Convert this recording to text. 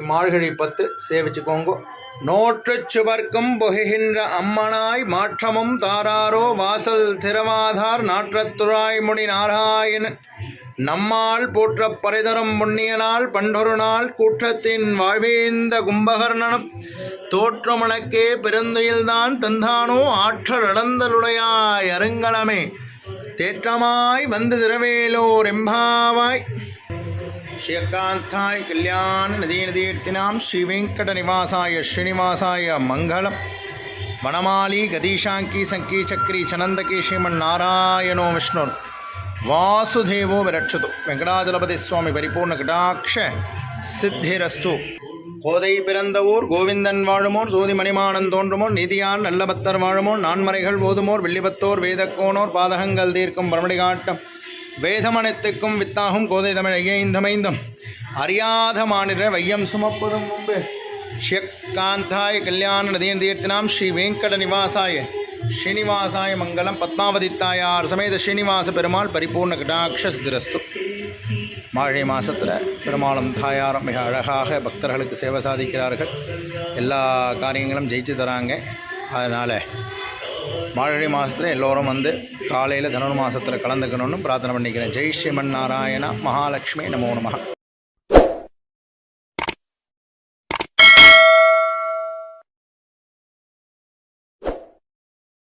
மார்கழி 10 சேவிச்சுக்கோங்கோ. நோற்றுச் சுவர்க்கும் புகுகின்ற அம்மனாய் மாற்றமும் தாராரோ வாசல் திறவாதார் நாற்றத்துராய்முனி நாராயணன் நம்மால் போற்றப் பரிதரும் புண்ணியனால் பண்டொரு நாள் கூற்றத்தின் வாழ்வேந்த கும்பகர்ணனும் தோற்றமுனக்கே பெருந்துயில்தான் தந்தானோ ஆற்றல் நடந்தலுடையாய் அருங்கலமே தேற்றமாய் வந்து திரவேலோர் எம்பாவாய். ஸ்ரீகாந்தாய் கல்யாண நதீர்த்தினாம் ஸ்ரீ வெங்கட நிவாசாய ஸ்ரீனிவாசாய மங்களம். வனமாலி கதீஷாங்கி சங்கி சக்ரி சனந்தகி ஸ்ரீமன் நாராயணோ விஷ்ணுர் வாசுதேவோ விரட்சது. வெங்கடாஜலபதி சுவாமி பரிபூர்ண கடாட்ச சித்திரஸ்து. கோதை பிறந்த ஊர் கோவிந்தன் வாழுமோர் சோதி மணிமானன் தோன்றுமோர் நீதியான் நல்ல பக்தர் வாழுமோர் நான்மறைகள் ஓதுமோர் வெள்ளிபத்தோர் வேதக்கோனோர் பாதகங்கள் தீர்க்கும் பரமடி காட்டம் வேதமனத்துக்கும் வித்தாகும் கோதை தமிழ் ஐயைந்தமைந்தும் அறியாத மாநில வையம் சுமப்பதும் முன்பு. ஸ்ரீகாந்தாய கல்யாண நதீன் தீர்த்தினாம் ஸ்ரீ வெங்கட நிவாசாய ஸ்ரீனிவாசாய மங்களம். பத்மாவதி தாயார் சமேத ஸ்ரீனிவாச பெருமாள் பரிபூர்ண கடாட்ச சித்திரஸ்து. மார்கழி மாதத்தில் பெருமாளும் தாயாரும் மிக அழகாக பக்தர்களுக்கு சேவை சாதிக்கிறார்கள். எல்லா காரியங்களும் ஜெயிச்சு தராங்க. அதனால் மார்கழி மாதத்தில் எல்லோரும் வந்து காலையில் தனுர் மாதத்தில் கலந்துக்கணும்னு பிரார்த்தனை பண்ணிக்கிறேன். ஜெய் ஸ்ரீமன் நாராயணா மகாலட்சுமி நமோ நமஹ.